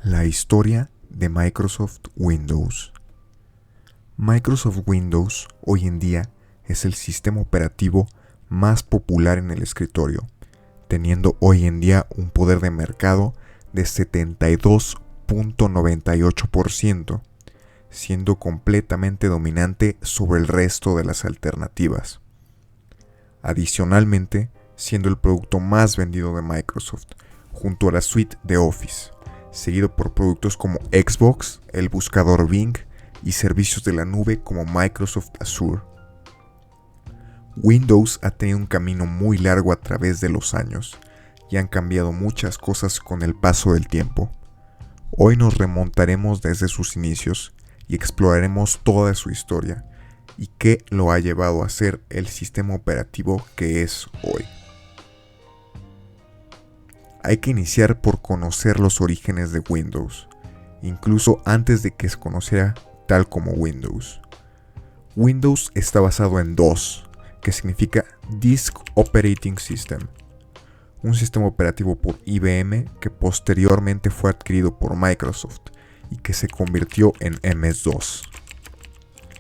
La historia de Microsoft Windows. Microsoft Windows hoy en día es el sistema operativo más popular en el escritorio, teniendo hoy en día un poder de mercado de 72.98%, siendo completamente dominante sobre el resto de las alternativas. Adicionalmente, siendo el producto más vendido de Microsoft, junto a la suite de Office, seguido por productos como Xbox, el buscador Bing y servicios de la nube como Microsoft Azure. Windows ha tenido un camino muy largo a través de los años y han cambiado muchas cosas con el paso del tiempo. Hoy nos remontaremos desde sus inicios y exploraremos toda su historia y qué lo ha llevado a ser el sistema operativo que es hoy. Hay que iniciar por conocer los orígenes de Windows, incluso antes de que se conociera tal como Windows. Windows está basado en DOS, que significa Disk Operating System, un sistema operativo por IBM que posteriormente fue adquirido por Microsoft y que se convirtió en MS-DOS.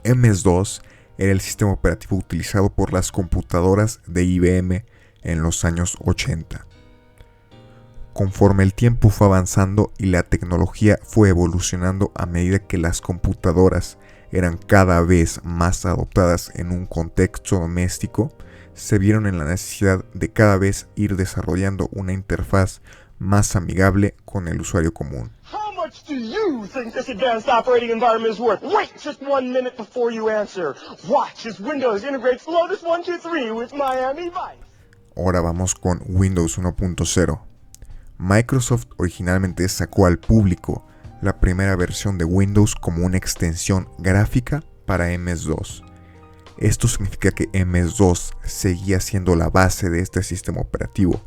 MS-DOS era el sistema operativo utilizado por las computadoras de IBM en los años 80. Conforme el tiempo fue avanzando y la tecnología fue evolucionando a medida que las computadoras eran cada vez más adoptadas en un contexto doméstico, se vieron en la necesidad de cada vez ir desarrollando una interfaz más amigable con el usuario común. How much do you think this advanced operating environment is worth? Wait just 1 minute before you answer. Watch as Windows integrates Lotus 123 with Miami Vice. Ahora vamos con Windows 1.0. Microsoft originalmente sacó al público la primera versión de Windows como una extensión gráfica para MS-DOS. Esto significa que MS-DOS seguía siendo la base de este sistema operativo,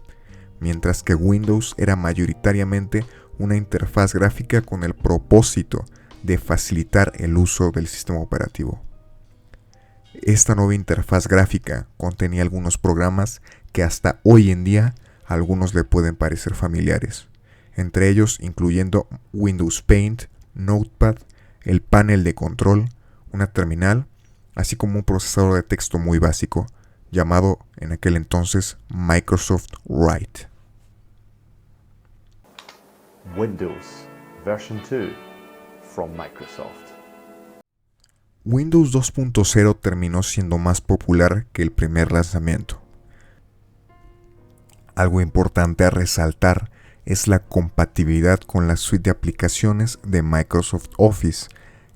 mientras que Windows era mayoritariamente una interfaz gráfica con el propósito de facilitar el uso del sistema operativo. Esta nueva interfaz gráfica contenía algunos programas que hasta hoy en día a algunos le pueden parecer familiares, entre ellos incluyendo Windows Paint, Notepad, el panel de control, una terminal, así como un procesador de texto muy básico, llamado en aquel entonces Microsoft Write. Windows version 2 from Microsoft. Windows 2.0 terminó siendo más popular que el primer lanzamiento. Algo importante a resaltar es la compatibilidad con la suite de aplicaciones de Microsoft Office,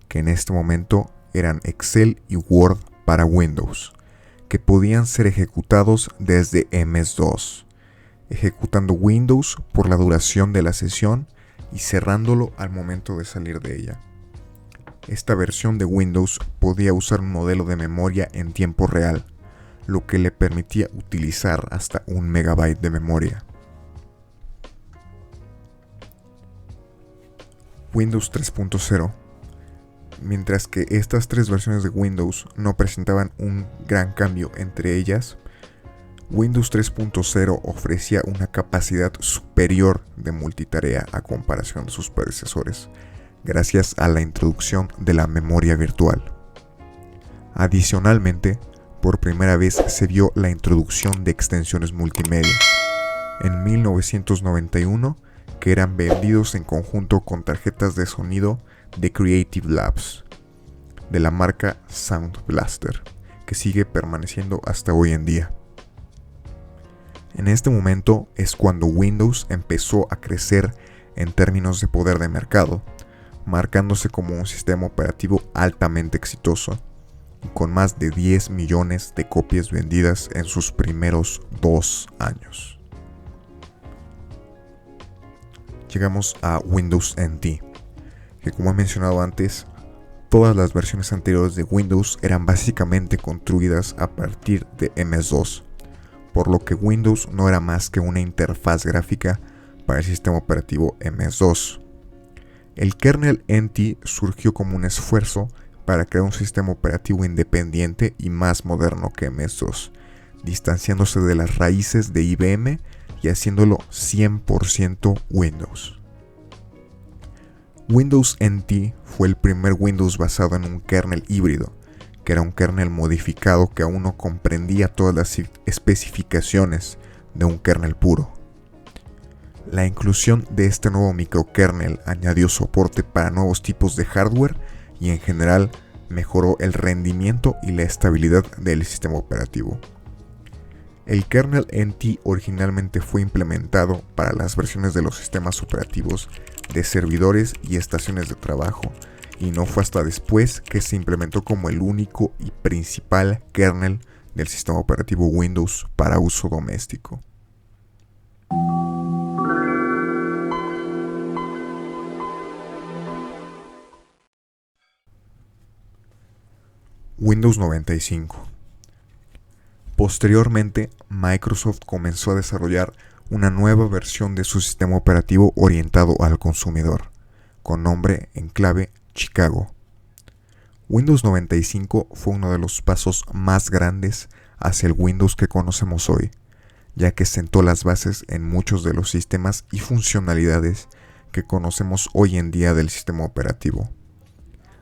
que en este momento eran Excel y Word para Windows, que podían ser ejecutados desde MS-DOS, ejecutando Windows por la duración de la sesión y cerrándolo al momento de salir de ella. Esta versión de Windows podía usar un modelo de memoria en tiempo real, lo que le permitía utilizar hasta 1 megabyte de memoria. Windows 3.0. Mientras que estas tres versiones de Windows no presentaban un gran cambio entre ellas, Windows 3.0 ofrecía una capacidad superior de multitarea a comparación de sus predecesores, gracias a la introducción de la memoria virtual. Adicionalmente, por primera vez se vio la introducción de extensiones multimedia, en 1991, que eran vendidos en conjunto con tarjetas de sonido de Creative Labs, de la marca Sound Blaster, que sigue permaneciendo hasta hoy en día. En este momento es cuando Windows empezó a crecer en términos de poder de mercado, marcándose como un sistema operativo altamente exitoso, con más de 10 millones de copias vendidas en sus primeros 2 años. Llegamos a Windows NT, que como he mencionado antes, todas las versiones anteriores de Windows eran básicamente construidas a partir de MS-DOS, por lo que Windows no era más que una interfaz gráfica para el sistema operativo MS-DOS. El kernel NT surgió como un esfuerzo para crear un sistema operativo independiente y más moderno que MS-DOS, distanciándose de las raíces de IBM y haciéndolo 100% Windows. Windows NT fue el primer Windows basado en un kernel híbrido, que era un kernel modificado que aún no comprendía todas las especificaciones de un kernel puro. La inclusión de este nuevo microkernel añadió soporte para nuevos tipos de hardware y en general mejoró el rendimiento y la estabilidad del sistema operativo. El kernel NT originalmente fue implementado para las versiones de los sistemas operativos de servidores y estaciones de trabajo, y no fue hasta después que se implementó como el único y principal kernel del sistema operativo Windows para uso doméstico. Windows 95. Posteriormente, Microsoft comenzó a desarrollar una nueva versión de su sistema operativo orientado al consumidor, con nombre en clave Chicago. Windows 95 fue uno de los pasos más grandes hacia el Windows que conocemos hoy, ya que sentó las bases en muchos de los sistemas y funcionalidades que conocemos hoy en día del sistema operativo.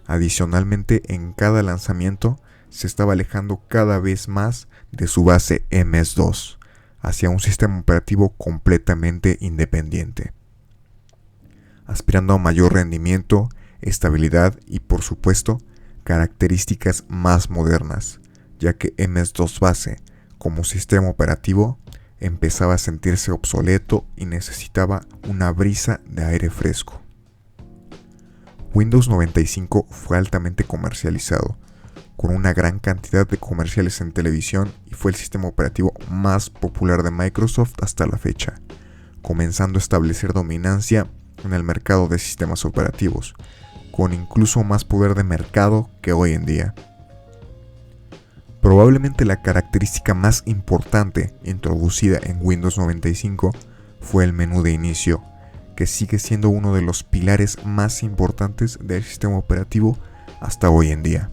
Adicionalmente, en cada lanzamiento se estaba alejando cada vez más de su base MS-DOS hacia un sistema operativo completamente independiente, aspirando a mayor rendimiento, estabilidad y, por supuesto, características más modernas, ya que MS-DOS base como sistema operativo empezaba a sentirse obsoleto y necesitaba una brisa de aire fresco. Windows 95 fue altamente comercializado, con una gran cantidad de comerciales en televisión, y fue el sistema operativo más popular de Microsoft hasta la fecha, comenzando a establecer dominancia en el mercado de sistemas operativos, con incluso más poder de mercado que hoy en día. Probablemente la característica más importante introducida en Windows 95 fue el menú de inicio, que sigue siendo uno de los pilares más importantes del sistema operativo hasta hoy en día.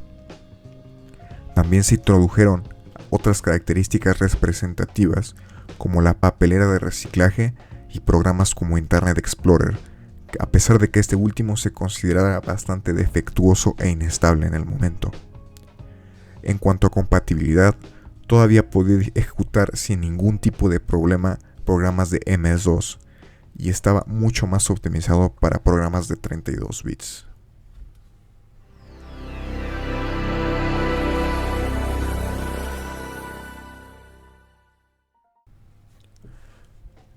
También se introdujeron otras características representativas como la papelera de reciclaje y programas como Internet Explorer, a pesar de que este último se consideraba bastante defectuoso e inestable en el momento. En cuanto a compatibilidad, todavía podía ejecutar sin ningún tipo de problema programas de MS-DOS y estaba mucho más optimizado para programas de 32 bits.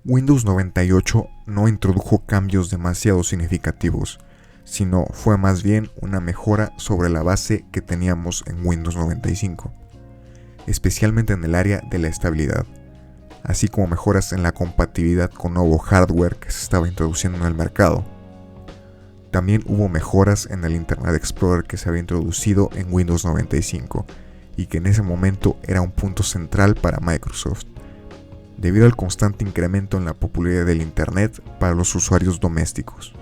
Windows 98 no introdujo cambios demasiado significativos, sino fue más bien una mejora sobre la base que teníamos en Windows 95, especialmente en el área de la estabilidad, así como mejoras en la compatibilidad con nuevo hardware que se estaba introduciendo en el mercado. También hubo mejoras en el Internet Explorer que se había introducido en Windows 95 y que en ese momento era un punto central para Microsoft, debido al constante incremento en la popularidad del Internet para los usuarios domésticos.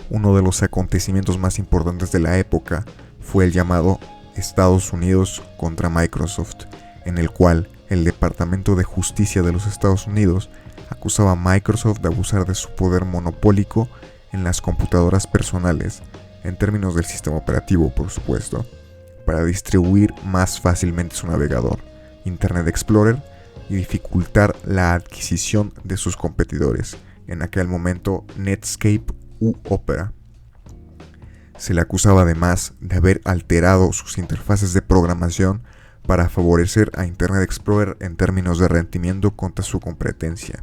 Uno de los acontecimientos más importantes de la época fue el llamado Estados Unidos contra Microsoft, en el cual el Departamento de Justicia de los Estados Unidos acusaba a Microsoft de abusar de su poder monopólico en las computadoras personales, en términos del sistema operativo, por supuesto, para distribuir más fácilmente su navegador, Internet Explorer, y dificultar la adquisición de sus competidores, en aquel momento Netscape u Opera. Se le acusaba además de haber alterado sus interfaces de programación para favorecer a Internet Explorer en términos de rendimiento contra su competencia.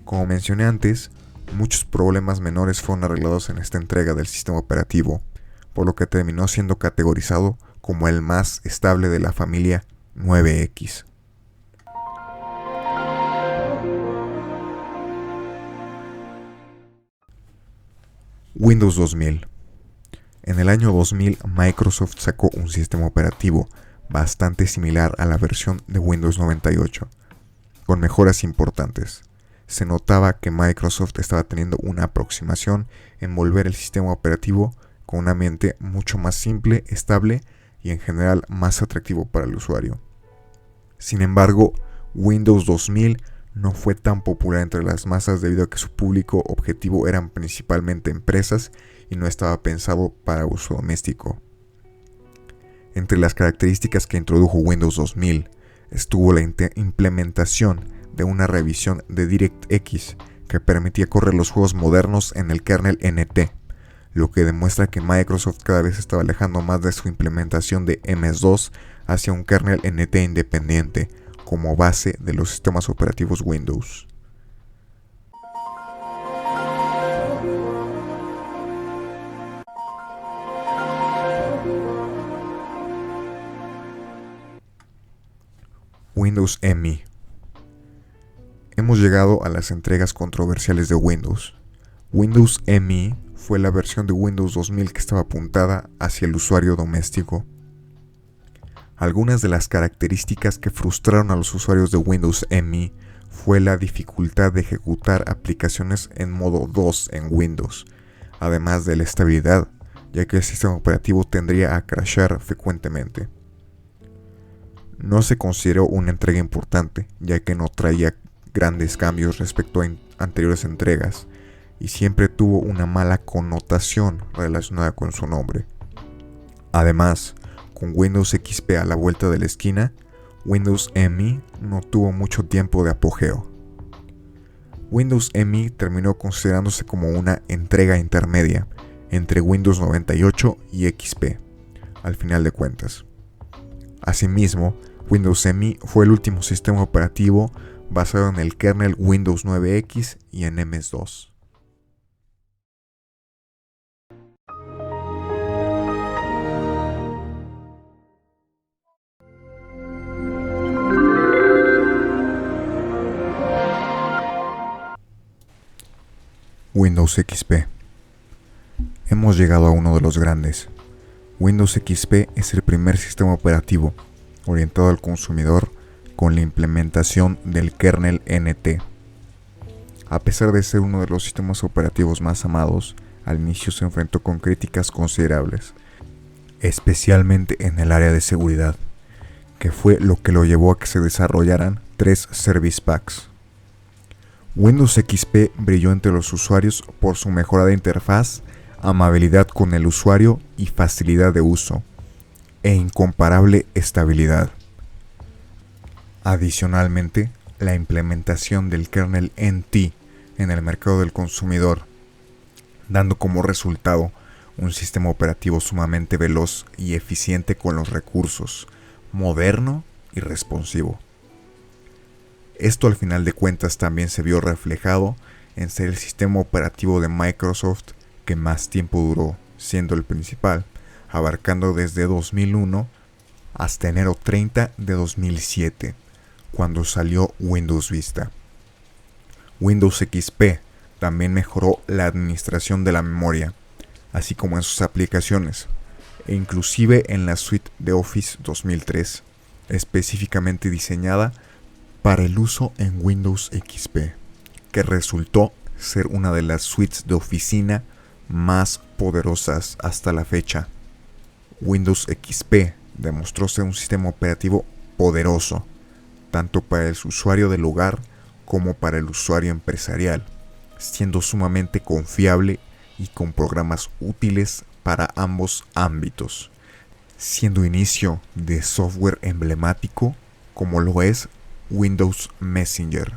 Como mencioné antes, muchos problemas menores fueron arreglados en esta entrega del sistema operativo, por lo que terminó siendo categorizado como el más estable de la familia 9X. Windows 2000. En el año 2000, Microsoft sacó un sistema operativo bastante similar a la versión de Windows 98, con mejoras importantes. Se notaba que Microsoft estaba teniendo una aproximación en volver el sistema operativo con un ambiente mucho más simple, estable y en general más atractivo para el usuario. Sin embargo, Windows 2000 no fue tan popular entre las masas debido a que su público objetivo eran principalmente empresas y no estaba pensado para uso doméstico. Entre las características que introdujo Windows 2000 estuvo la implementación de una revisión de DirectX que permitía correr los juegos modernos en el kernel NT, lo que demuestra que Microsoft cada vez estaba alejando más de su implementación de MS2 hacia un kernel NT independiente como base de los sistemas operativos Windows. Windows ME. Hemos llegado a las entregas controversiales de Windows. Windows ME fue la versión de Windows 2000 que estaba apuntada hacia el usuario doméstico. Algunas de las características que frustraron a los usuarios de Windows ME fue la dificultad de ejecutar aplicaciones en modo DOS en Windows, además de la estabilidad, ya que el sistema operativo tendría a crashar frecuentemente. No se consideró una entrega importante, ya que no traía grandes cambios respecto a anteriores entregas, y siempre tuvo una mala connotación relacionada con su nombre. Además, con Windows XP a la vuelta de la esquina, Windows ME no tuvo mucho tiempo de apogeo. Windows ME terminó considerándose como una entrega intermedia entre Windows 98 y XP, al final de cuentas. Asimismo, Windows ME fue el último sistema operativo basado en el kernel Windows 9X y en MS2. Windows XP. Hemos llegado a uno de los grandes. Windows XP es el primer sistema operativo orientado al consumidor con la implementación del kernel NT. A pesar de ser uno de los sistemas operativos más amados, al inicio se enfrentó con críticas considerables, especialmente en el área de seguridad, que fue lo que lo llevó a que se desarrollaran 3 Service Packs. Windows XP brilló entre los usuarios por su mejorada interfaz, amabilidad con el usuario y facilidad de uso, e incomparable estabilidad. Adicionalmente, la implementación del kernel NT en el mercado del consumidor, dando como resultado un sistema operativo sumamente veloz y eficiente con los recursos, moderno y responsivo. Esto al final de cuentas también se vio reflejado en ser el sistema operativo de Microsoft que más tiempo duró, siendo el principal, abarcando desde 2001 hasta enero 30 de 2007, cuando salió Windows Vista. Windows XP también mejoró la administración de la memoria, así como en sus aplicaciones, e inclusive en la suite de Office 2003, específicamente diseñada para el uso en Windows XP, que resultó ser una de las suites de oficina más poderosas hasta la fecha. Windows XP demostró ser un sistema operativo poderoso, tanto para el usuario del hogar como para el usuario empresarial, siendo sumamente confiable y con programas útiles para ambos ámbitos, siendo inicio de software emblemático como lo es Windows Messenger.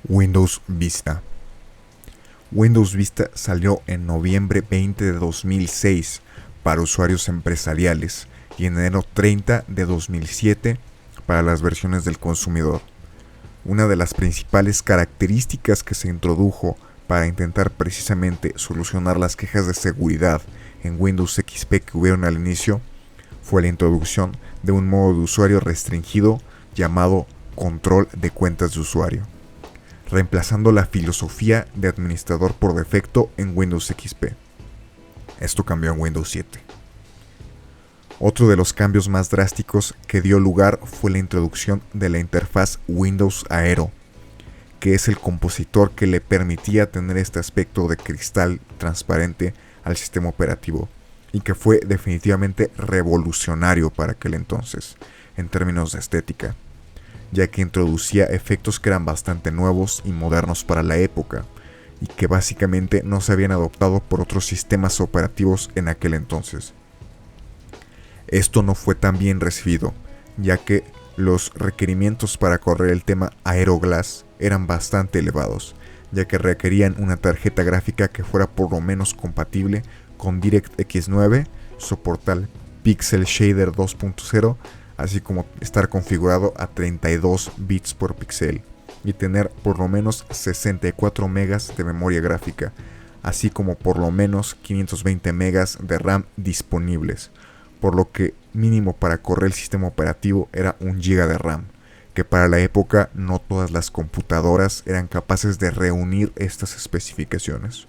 Windows Vista. Windows Vista salió en noviembre 20 de 2006 para usuarios empresariales y en enero 30 de 2007 para las versiones del consumidor. Una de las principales características que se introdujo para intentar precisamente solucionar las quejas de seguridad en Windows XP que hubieron al inicio fue la introducción de un modo de usuario restringido llamado control de cuentas de usuario, reemplazando la filosofía de administrador por defecto en Windows XP. Esto cambió en Windows 7. Otro de los cambios más drásticos que dio lugar fue la introducción de la interfaz Windows Aero, que es el compositor que le permitía tener este aspecto de cristal transparente al sistema operativo, y que fue definitivamente revolucionario para aquel entonces, en términos de estética, ya que introducía efectos que eran bastante nuevos y modernos para la época, y que básicamente no se habían adoptado por otros sistemas operativos en aquel entonces. Esto no fue tan bien recibido, ya que los requerimientos para correr el tema Aeroglass eran bastante elevados, ya que requerían una tarjeta gráfica que fuera por lo menos compatible con DirectX 9, soportar Pixel Shader 2.0, así como estar configurado a 32 bits por píxel y tener por lo menos 64 megas de memoria gráfica, así como por lo menos 520 megas de RAM disponibles, por lo que mínimo para correr el sistema operativo era 1 GB de RAM, que para la época no todas las computadoras eran capaces de reunir estas especificaciones,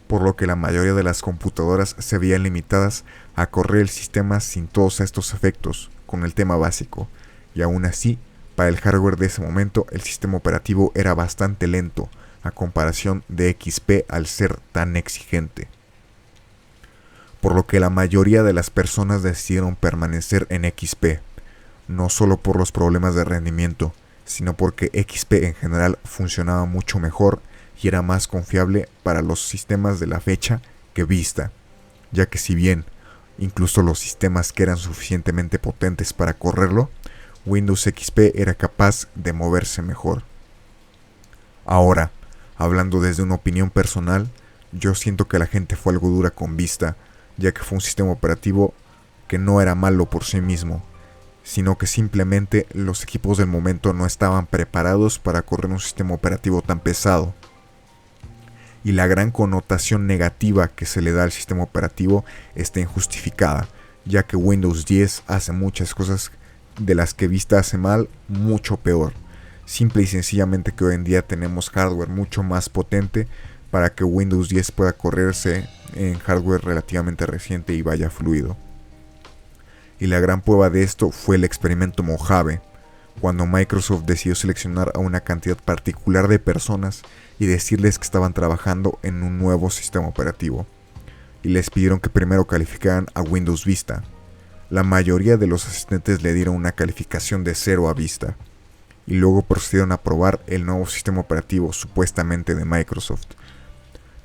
por lo que la mayoría de las computadoras se veían limitadas a correr el sistema sin todos estos efectos, con el tema básico, y aún así, para el hardware de ese momento el sistema operativo era bastante lento, a comparación de XP al ser tan exigente. Por lo que la mayoría de las personas decidieron permanecer en XP, no solo por los problemas de rendimiento, sino porque XP en general funcionaba mucho mejor y era más confiable para los sistemas de la fecha que Vista, ya que si bien incluso los sistemas que eran suficientemente potentes para correrlo, Windows XP era capaz de moverse mejor. Ahora, hablando desde una opinión personal, yo siento que la gente fue algo dura con Vista, ya que fue un sistema operativo que no era malo por sí mismo, sino que simplemente los equipos del momento no estaban preparados para correr un sistema operativo tan pesado. Y la gran connotación negativa que se le da al sistema operativo está injustificada, ya que Windows 10 hace muchas cosas de las que Vista hace mal mucho peor. Simple y sencillamente que hoy en día tenemos hardware mucho más potente para que Windows 10 pueda correrse en hardware relativamente reciente y vaya fluido. Y la gran prueba de esto fue el experimento Mojave, cuando Microsoft decidió seleccionar a una cantidad particular de personas y decirles que estaban trabajando en un nuevo sistema operativo, y les pidieron que primero calificaran a Windows Vista. La mayoría de los asistentes le dieron una calificación de 0 a Vista, y luego procedieron a probar el nuevo sistema operativo supuestamente de Microsoft.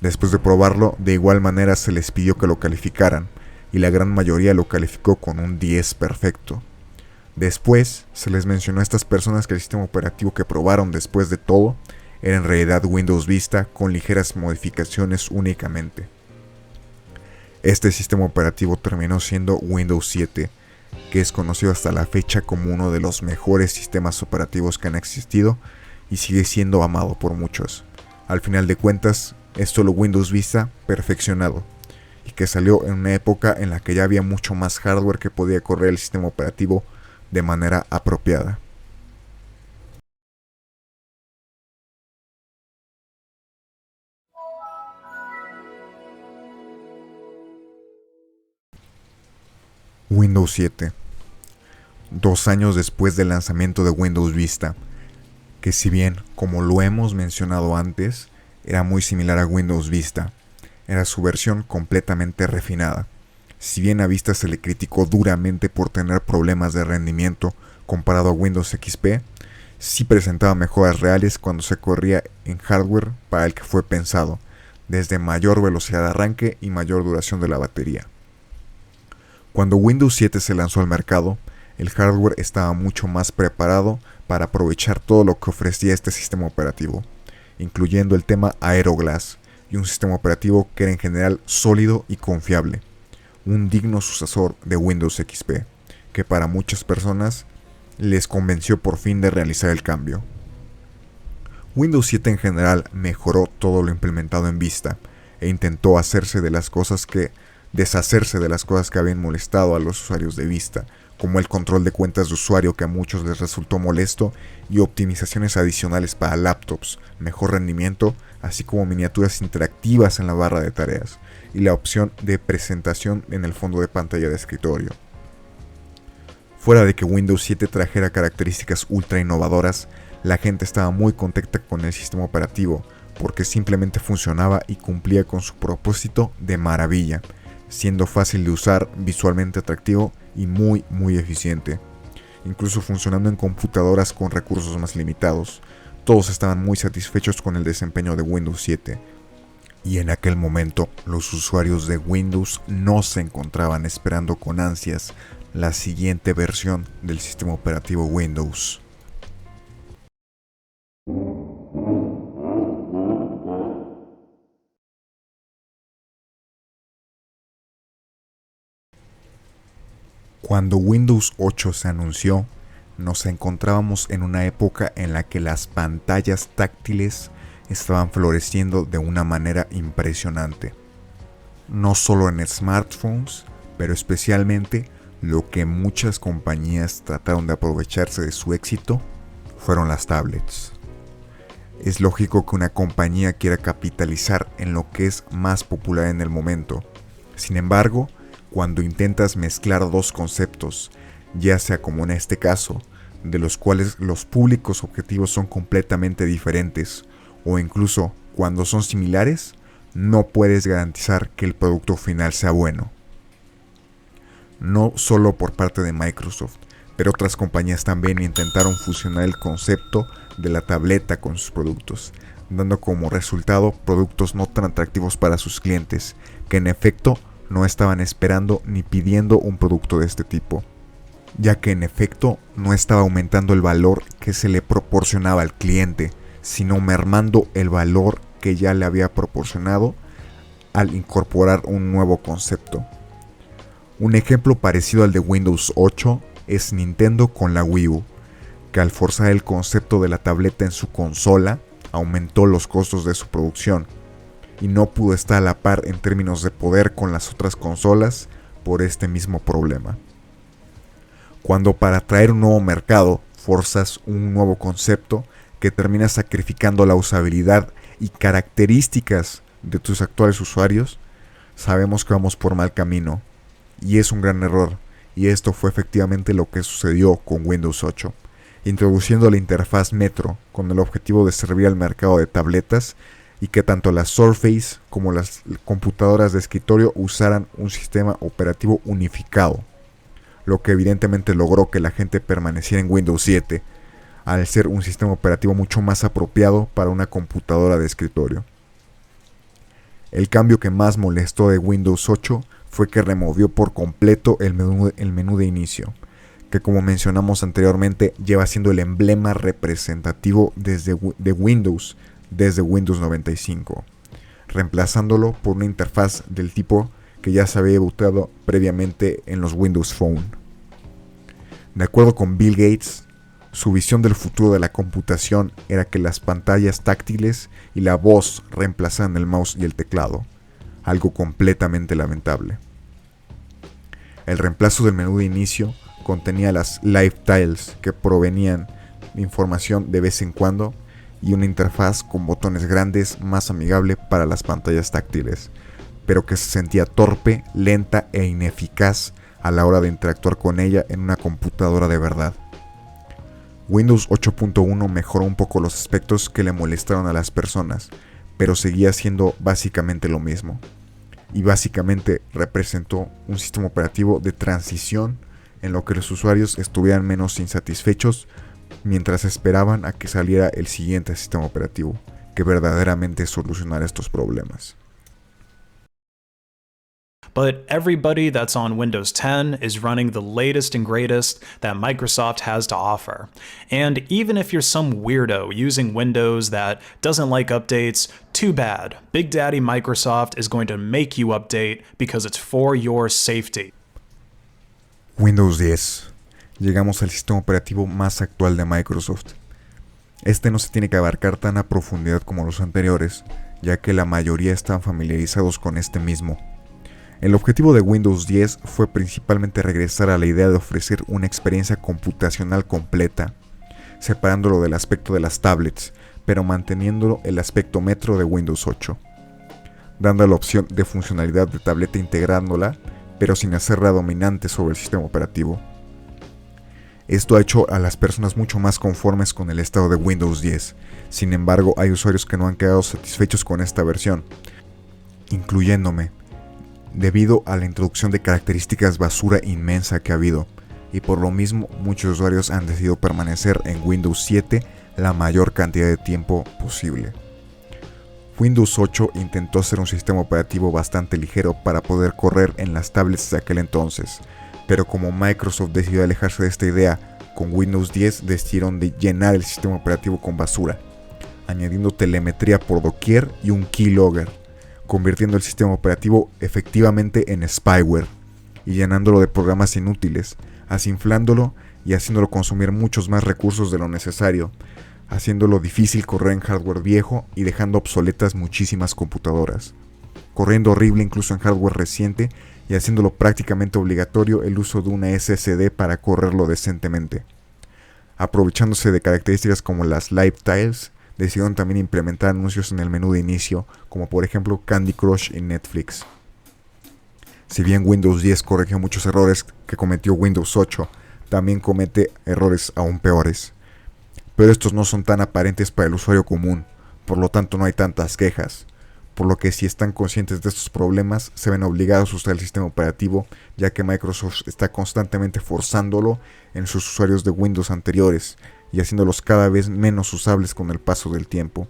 Después de probarlo, de igual manera se les pidió que lo calificaran, y la gran mayoría lo calificó con un 10 perfecto. Después se les mencionó a estas personas que el sistema operativo que probaron después de todo era en realidad Windows Vista con ligeras modificaciones únicamente. Este sistema operativo terminó siendo Windows 7, que es conocido hasta la fecha como uno de los mejores sistemas operativos que han existido y sigue siendo amado por muchos. Al final de cuentas, es solo Windows Vista perfeccionado, y que salió en una época en la que ya había mucho más hardware que podía correr el sistema operativo de manera apropiada. Windows 7. 2 años después del lanzamiento de Windows Vista, que si bien, como lo hemos mencionado antes, era muy similar a Windows Vista, era su versión completamente refinada. Si bien a Vista se le criticó duramente por tener problemas de rendimiento comparado a Windows XP, sí presentaba mejoras reales cuando se corría en hardware para el que fue pensado, desde mayor velocidad de arranque y mayor duración de la batería. Cuando Windows 7 se lanzó al mercado, el hardware estaba mucho más preparado para aprovechar todo lo que ofrecía este sistema operativo, incluyendo el tema Aeroglass y un sistema operativo que era en general sólido y confiable, un digno sucesor de Windows XP, que para muchas personas les convenció por fin de realizar el cambio. Windows 7 en general mejoró todo lo implementado en Vista e intentó deshacerse de las cosas que habían molestado a los usuarios de Vista, como el control de cuentas de usuario que a muchos les resultó molesto y optimizaciones adicionales para laptops, mejor rendimiento, así como miniaturas interactivas en la barra de tareas y la opción de presentación en el fondo de pantalla de escritorio. Fuera de que Windows 7 trajera características ultra innovadoras, La gente estaba muy contenta con el sistema operativo, porque simplemente funcionaba y cumplía con su propósito de maravilla, siendo fácil de usar, visualmente atractivo y muy eficiente. Incluso funcionando en computadoras con recursos más limitados. Todos estaban muy satisfechos con el desempeño de Windows 7. Y en aquel momento, los usuarios de Windows no se encontraban esperando con ansias la siguiente versión del sistema operativo Windows. Cuando Windows 8 se anunció, nos encontrábamos en una época en la que las pantallas táctiles estaban floreciendo de una manera impresionante. No solo en smartphones, pero especialmente lo que muchas compañías trataron de aprovecharse de su éxito fueron las tablets. Es lógico que una compañía quiera capitalizar en lo que es más popular en el momento. Sin embargo, cuando intentas mezclar dos conceptos, ya sea como en este caso, de los cuales los públicos objetivos son completamente diferentes, o incluso cuando son similares, no puedes garantizar que el producto final sea bueno. No solo por parte de Microsoft, pero otras compañías también intentaron fusionar el concepto de la tableta con sus productos, dando como resultado productos no tan atractivos para sus clientes, que en efecto no estaban esperando ni pidiendo un producto de este tipo, ya que en efecto no estaba aumentando el valor que se le proporcionaba al cliente, sino mermando el valor que ya le había proporcionado al incorporar un nuevo concepto. Un ejemplo parecido al de Windows 8 es Nintendo con la Wii U, que al forzar el concepto de la tableta en su consola, aumentó los costos de su producción, y no pudo estar a la par en términos de poder con las otras consolas por este mismo problema. Cuando para atraer un nuevo mercado forzas un nuevo concepto que termina sacrificando la usabilidad y características de tus actuales usuarios, sabemos que vamos por mal camino, y es un gran error, y esto fue efectivamente lo que sucedió con Windows 8, introduciendo la interfaz Metro con el objetivo de servir al mercado de tabletas y que tanto las Surface como las computadoras de escritorio usaran un sistema operativo unificado, lo que evidentemente logró que la gente permaneciera en Windows 7, al ser un sistema operativo mucho más apropiado para una computadora de escritorio. El cambio que más molestó de Windows 8 fue que removió por completo el menú de inicio, que como mencionamos anteriormente lleva siendo el emblema representativo de Windows desde Windows 95, reemplazándolo por una interfaz del tipo que ya se había debutado previamente en los Windows Phone. De acuerdo con Bill Gates, su visión del futuro de la computación era que las pantallas táctiles y la voz reemplazaran el mouse y el teclado, algo completamente lamentable. El reemplazo del menú de inicio contenía las Live Tiles que provenían de información de vez en cuando y una interfaz con botones grandes más amigable para las pantallas táctiles, pero que se sentía torpe, lenta e ineficaz a la hora de interactuar con ella en una computadora de verdad. Windows 8.1 mejoró un poco los aspectos que le molestaron a las personas, pero seguía siendo básicamente lo mismo, y básicamente representó un sistema operativo de transición en lo que los usuarios estuvieran menos insatisfechos mientras esperaban a que saliera el siguiente sistema operativo que verdaderamente solucionara estos problemas. But everybody that's on Windows 10 is running the latest and greatest that Microsoft has to offer. And even if you're some weirdo using Windows that doesn't like updates, too bad. Big Daddy Microsoft is going to make you update because it's for your safety. Windows 10. Llegamos al sistema operativo más actual de Microsoft. Este no se tiene que abarcar tan a profundidad como los anteriores, ya que la mayoría están familiarizados con este mismo. El objetivo de Windows 10 fue principalmente regresar a la idea de ofrecer una experiencia computacional completa, separándolo del aspecto de las tablets, pero manteniéndolo el aspecto Metro de Windows 8, dando la opción de funcionalidad de tableta integrándola, pero sin hacerla dominante sobre el sistema operativo. Esto ha hecho a las personas mucho más conformes con el estado de Windows 10. Sin embargo, hay usuarios que no han quedado satisfechos con esta versión, incluyéndome, debido a la introducción de características basura inmensa que ha habido, y por lo mismo muchos usuarios han decidido permanecer en Windows 7 la mayor cantidad de tiempo posible. Windows 8 intentó hacer un sistema operativo bastante ligero para poder correr en las tablets de aquel entonces, pero como Microsoft decidió alejarse de esta idea, con Windows 10 decidieron de llenar el sistema operativo con basura, añadiendo telemetría por doquier y un keylogger, convirtiendo el sistema operativo efectivamente en spyware y llenándolo de programas inútiles, así inflándolo y haciéndolo consumir muchos más recursos de lo necesario, haciéndolo difícil correr en hardware viejo y dejando obsoletas muchísimas computadoras, corriendo horrible incluso en hardware reciente y haciéndolo prácticamente obligatorio el uso de una SSD para correrlo decentemente. Aprovechándose de características como las Live Tiles, decidieron también implementar anuncios en el menú de inicio, como por ejemplo Candy Crush y Netflix. Si bien Windows 10 corrigió muchos errores que cometió Windows 8, también comete errores aún peores. Pero estos no son tan aparentes para el usuario común, por lo tanto no hay tantas quejas, por lo que si están conscientes de estos problemas, se ven obligados a usar el sistema operativo, ya que Microsoft está constantemente forzándolo en sus usuarios de Windows anteriores, y haciéndolos cada vez menos usables con el paso del tiempo.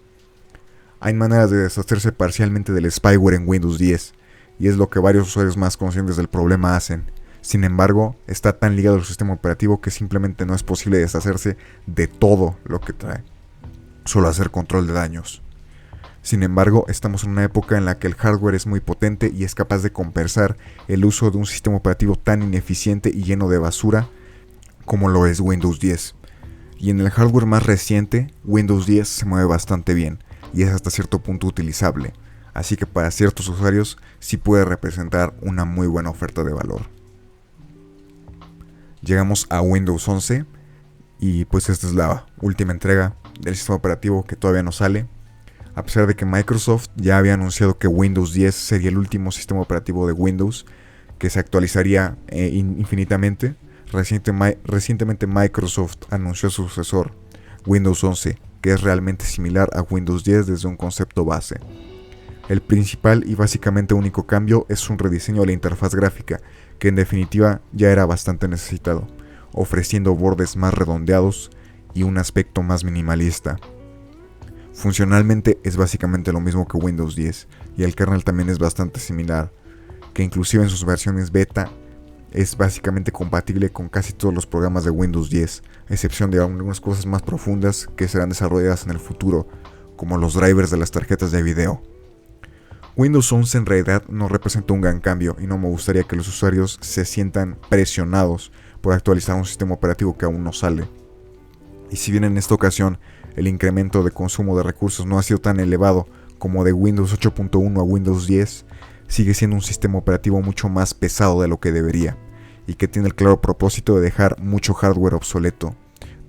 Hay maneras de deshacerse parcialmente del spyware en Windows 10, y es lo que varios usuarios más conscientes del problema hacen. Sin embargo, está tan ligado al sistema operativo que simplemente no es posible deshacerse de todo lo que trae, solo hacer control de daños. Sin embargo, estamos en una época en la que el hardware es muy potente y es capaz de compensar el uso de un sistema operativo tan ineficiente y lleno de basura como lo es Windows 10. Y en el hardware más reciente, Windows 10 se mueve bastante bien y es hasta cierto punto utilizable, así que para ciertos usuarios sí puede representar una muy buena oferta de valor. Llegamos a Windows 11 y pues esta es la última entrega del sistema operativo que todavía no sale. A pesar de que Microsoft ya había anunciado que Windows 10 sería el último sistema operativo de Windows, que se actualizaría infinitamente, recientemente Microsoft anunció su sucesor, Windows 11, que es realmente similar a Windows 10 desde un concepto base. El principal y básicamente único cambio es un rediseño de la interfaz gráfica, que en definitiva ya era bastante necesitado, ofreciendo bordes más redondeados y un aspecto más minimalista. Funcionalmente es básicamente lo mismo que Windows 10 y el kernel también es bastante similar, que inclusive en sus versiones beta es básicamente compatible con casi todos los programas de Windows 10, a excepción de algunas cosas más profundas que serán desarrolladas en el futuro, como los drivers de las tarjetas de video. Windows 11 en realidad no representa un gran cambio y no me gustaría que los usuarios se sientan presionados por actualizar un sistema operativo que aún no sale. Y si bien en esta ocasión el incremento de consumo de recursos no ha sido tan elevado como de Windows 8.1 a Windows 10, sigue siendo un sistema operativo mucho más pesado de lo que debería, y que tiene el claro propósito de dejar mucho hardware obsoleto,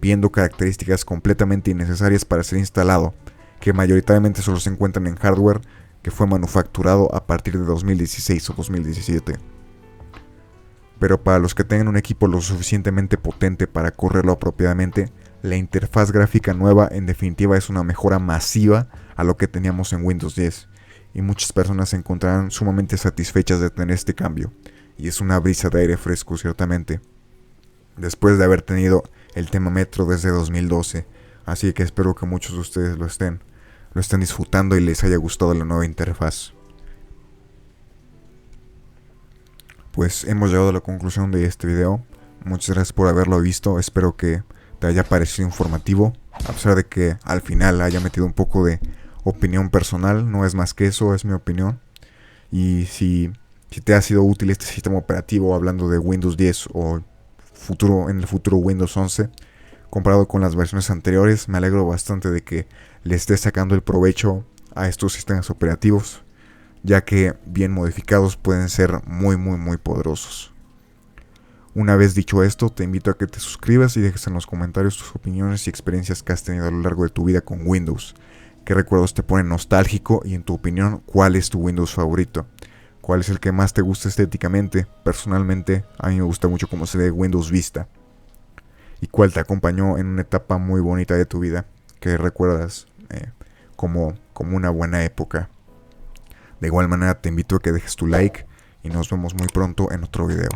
viendo características completamente innecesarias para ser instalado, que mayoritariamente solo se encuentran en hardware que fue manufacturado a partir de 2016 o 2017. Pero para los que tengan un equipo lo suficientemente potente para correrlo apropiadamente, la interfaz gráfica nueva en definitiva es una mejora masiva a lo que teníamos en Windows 10, y muchas personas se encontrarán sumamente satisfechas de tener este cambio, y es una brisa de aire fresco ciertamente, después de haber tenido el tema Metro desde 2012, así que espero que muchos de ustedes lo estén disfrutando y les haya gustado la nueva interfaz. Pues hemos llegado a la conclusión de este video. Muchas gracias por haberlo visto, espero que te haya parecido informativo, a pesar de que al final haya metido un poco de opinión personal, no es más que eso, es mi opinión. Y si te ha sido útil este sistema operativo, hablando de Windows 10 o en el futuro Windows 11, comparado con las versiones anteriores, me alegro bastante de que le estés sacando el provecho a estos sistemas operativos, ya que bien modificados pueden ser muy poderosos. Una vez dicho esto, te invito a que te suscribas y dejes en los comentarios tus opiniones y experiencias que has tenido a lo largo de tu vida con Windows. ¿Qué recuerdos te ponen nostálgico? Y en tu opinión, ¿cuál es tu Windows favorito? ¿Cuál es el que más te gusta estéticamente? Personalmente, a mí me gusta mucho cómo se ve Windows Vista. y cuál te acompañó en una etapa muy bonita de tu vida que recuerdas como una buena época. De igual manera te invito a que dejes tu like y nos vemos muy pronto en otro video.